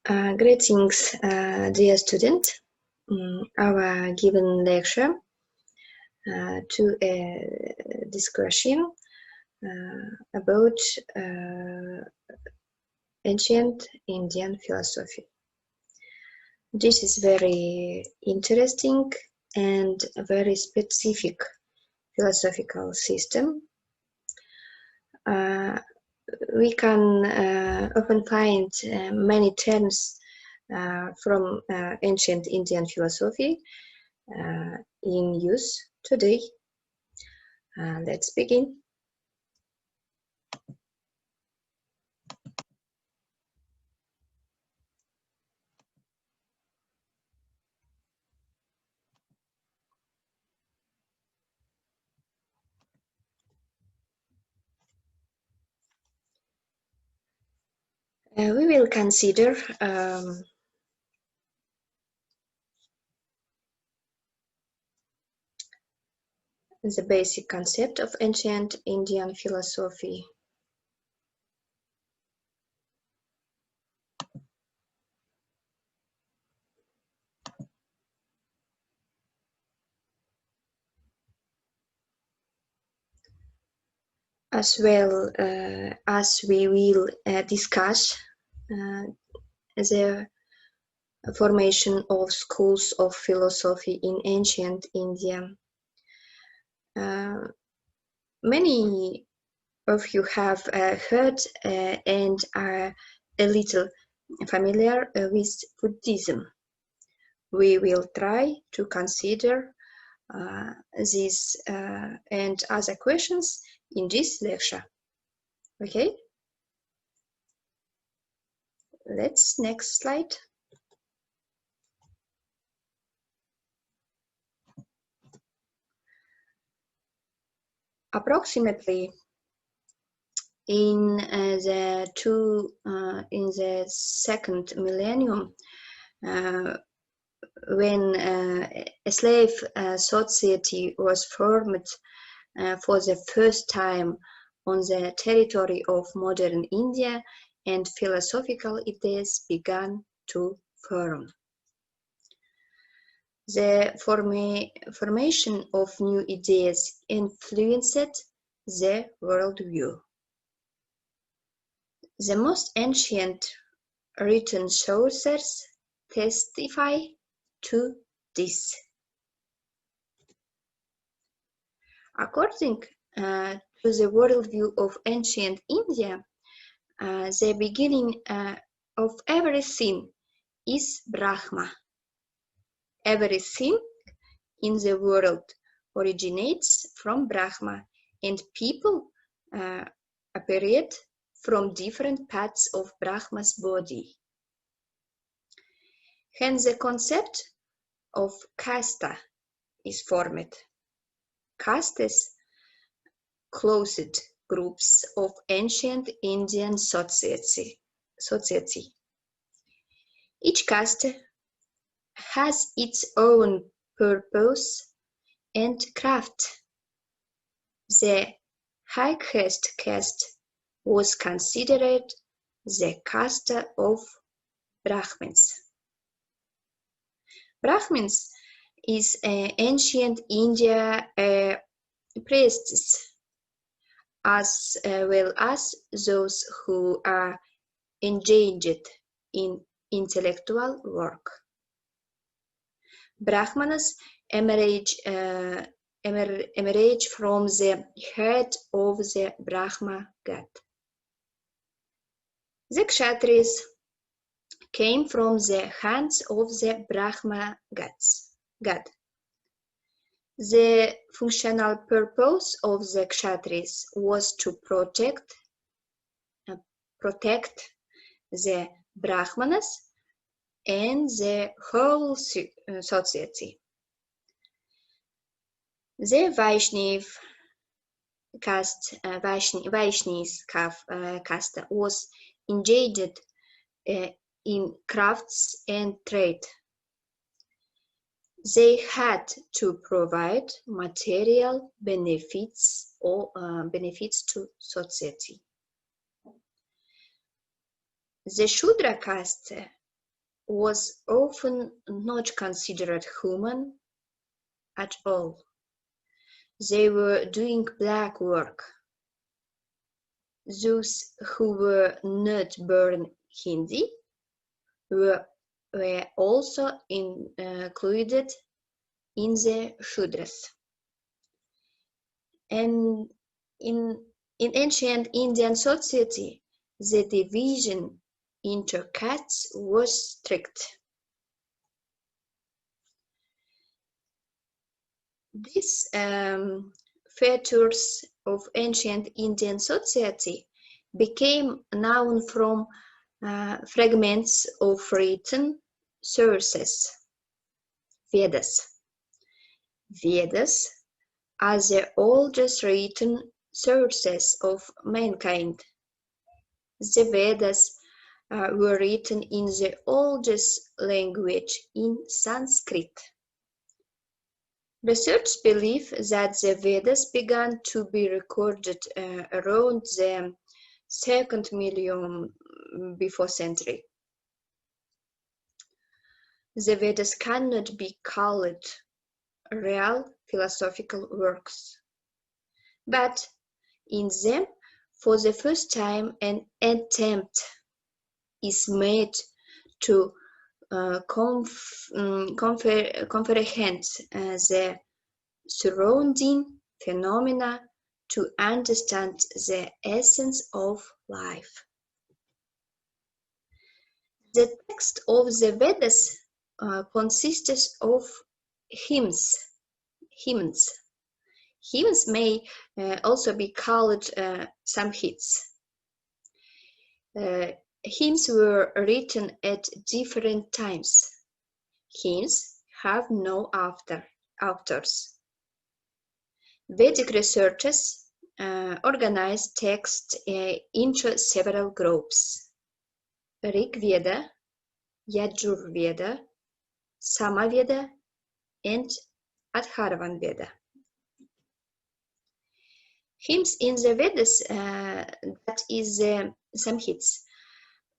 Greetings, dear student. Our given lecture to a discussion about ancient Indian philosophy. This is very interesting and a very specific philosophical system. We can often find many terms from ancient Indian philosophy in use today. Let's begin. We will consider the basic concept of ancient Indian philosophy. As well as we will discuss the formation of schools of philosophy in ancient India. Many of you have heard and are a little familiar with Buddhism. We will try to consider these and other questions in this lecture. Okay? Let's next slide. Approximately in the second millennium, when a slave society was formed for the first time on the territory of modern India, and philosophical ideas began to form. The formation of new ideas influenced the worldview. The most ancient written sources testify to this. According to the worldview of ancient India, the beginning of everything is Brahma. Everything in the world originates from Brahma, and people appeared from different parts of Brahma's body. Hence, the concept of casta is formed. Castes, closed groups of ancient Indian society. Each caste has its own purpose and craft. The highest caste was considered the caste of Brahmins. Brahmins is ancient India priests, as well as those who are engaged in intellectual work. Brahmanas emerge from the head of the Brahma god. The Kshatriyas came from the hands of the Brahma god. The functional purpose of the Kshatriyas was to protect the Brahmanas and the whole society. The Vaishnav caste, caste was engaged in crafts and trade. They had to provide material benefits to society. The Shudra caste was often not considered human at all. They were doing black work. Those who were not born Hindi were also included in the Shudras. And in ancient Indian society, the division into castes was strict. These features of ancient Indian society became known from fragments of written sources, Vedas. Vedas are the oldest written sources of mankind. The Vedas were written in the oldest language, in Sanskrit. Researchers believe that the Vedas began to be recorded around the 2nd millennium before century. The Vedas cannot be called real philosophical works, but in them, for the first time, an attempt is made to comprehend the surrounding phenomena, to understand the essence of life. The text of the Vedas consists of hymns. Hymns may also be called samhits. Hymns were written at different times. Hymns have no authors. Vedic researchers organized text into several groups: Rig Veda, Yajur Veda, Samaveda, and Atharvan Veda. Hymns in the Vedas, that is samhits,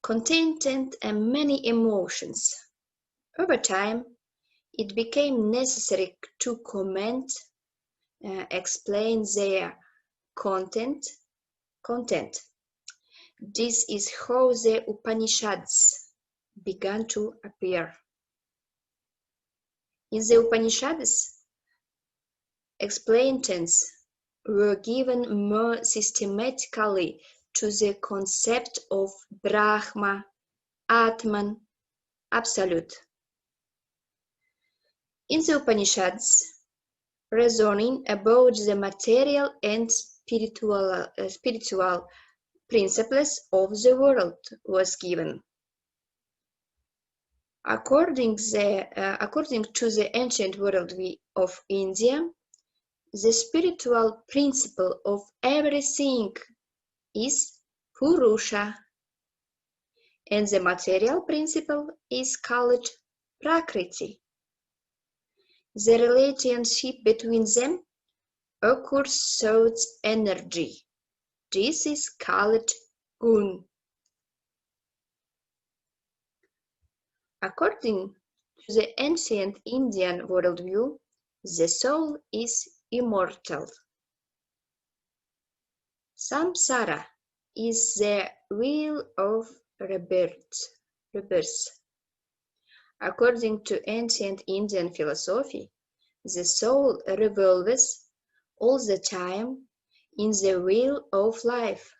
contained many emotions. Over time, it became necessary to comment, explain their content. This is how the Upanishads began to appear. In the Upanishads, explanations were given more systematically to the concept of Brahma, Atman, Absolute. In the Upanishads, reasoning about the material and spiritual principles of the world was given. According to the ancient worldview of India, the spiritual principle of everything is Purusha, and the material principle is called Prakriti. The relationship between them occurs through energy. This is called Gun. According to the ancient Indian worldview, the soul is immortal. Samsara is the wheel of rebirth. According to ancient Indian philosophy, the soul revolves all the time in the wheel of life,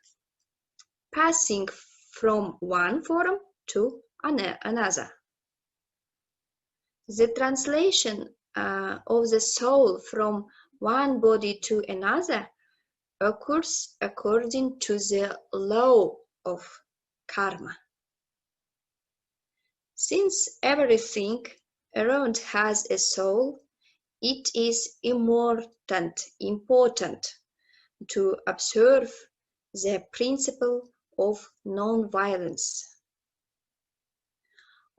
passing from one form to another. The translation of the soul from one body to another occurs according to the law of karma. Since everything around has a soul, it is important to observe the principle of non-violence.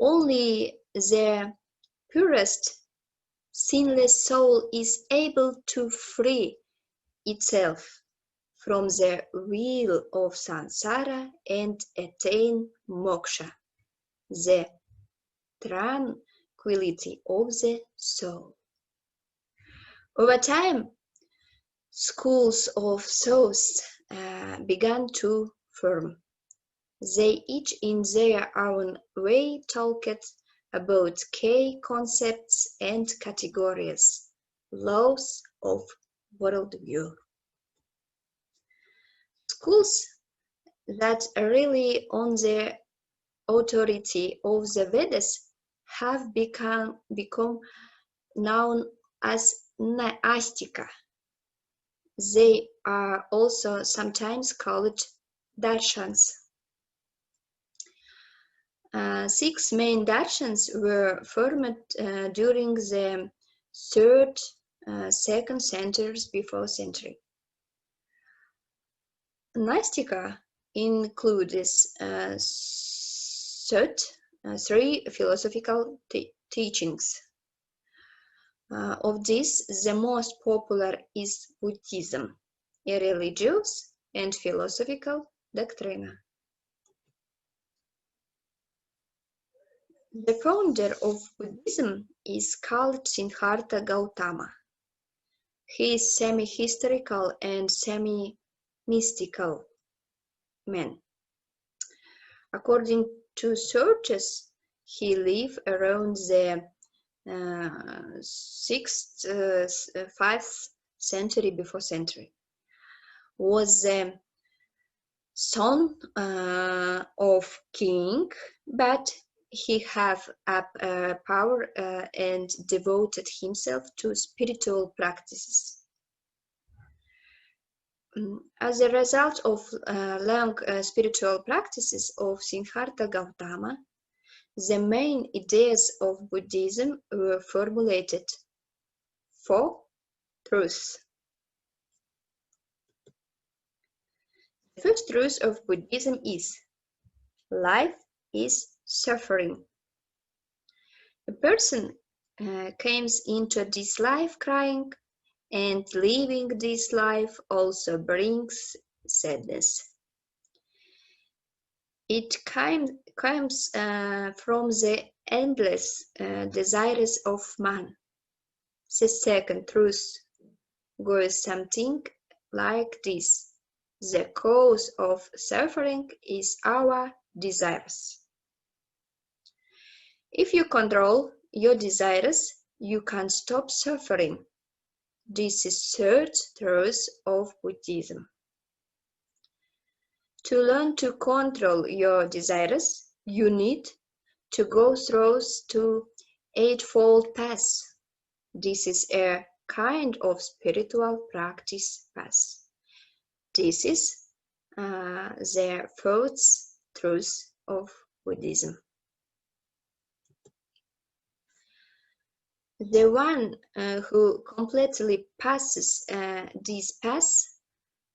Only the purest, sinless soul is able to free itself from the wheel of samsara and attain moksha, the tranquility of the soul. Over time, schools of thoughts began to form. They each in their own way talked about key concepts and categories, laws of worldview. Schools that rely on the authority of the Vedas have become known as Astika. They are also sometimes called darshans. 6 main darshans were formed during the 3rd, 2nd centuries before century. Nastika includes 3 philosophical teachings. Of these, the most popular is Buddhism, a religious and philosophical doctrine. The founder of Buddhism is called Siddhartha Gautama. He is semi-historical and semi-mystical man. According to sources, he lived around the 6th, 5th century before century. Was the son of king, but he had power and devoted himself to spiritual practices. As a result of long spiritual practices of Siddhartha Gautama, the main ideas of Buddhism were formulated. 4 truths. The first truth of Buddhism is: life is suffering. A person comes into this life crying, and living this life also brings sadness. It comes from the endless desires of man. The second truth goes something like this: the cause of suffering is our desires. If you control your desires, you can stop suffering. This is third truth of Buddhism. To learn to control your desires, you need to go through the Eightfold Path. This is a kind of spiritual practice path. This is the fourth truth of Buddhism. The one who completely passes this path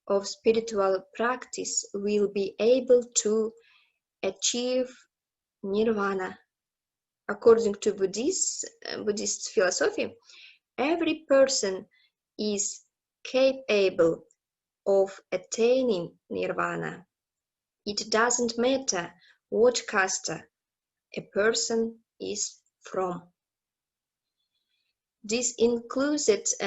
of spiritual practice will be able to achieve nirvana. According to Buddhist philosophy, every person is capable of attaining nirvana. It doesn't matter what caste a person is from. This influenced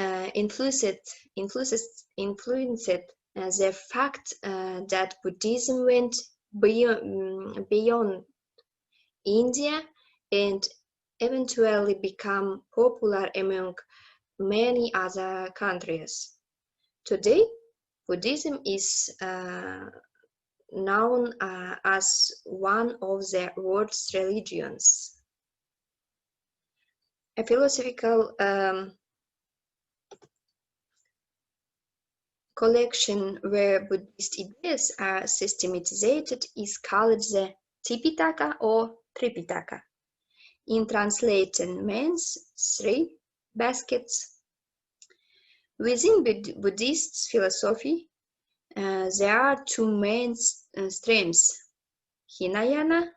the fact that Buddhism went beyond India and eventually became popular among many other countries. Today, Buddhism is known as one of the world's religions. A philosophical collection where Buddhist ideas are systematized is called the Tipitaka or Tripitaka. In translation means 3 baskets. Within Buddhist philosophy, there are 2 main streams, Hinayana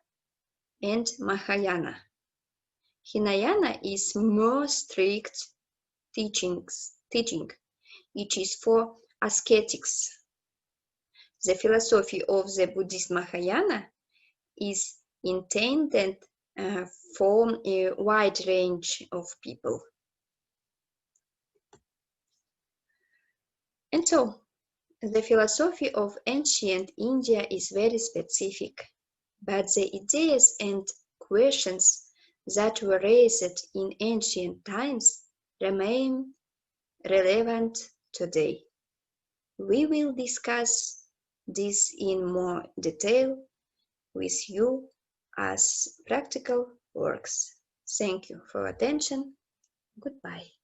and Mahayana. Hinayana is more strict teaching. It is for ascetics. The philosophy of the Buddhist Mahayana is intended for a wide range of people. And so, the philosophy of ancient India is very specific, but the ideas and questions that were raised in ancient times remain relevant today. We will discuss this in more detail with you as practical works. Thank you for attention. Goodbye.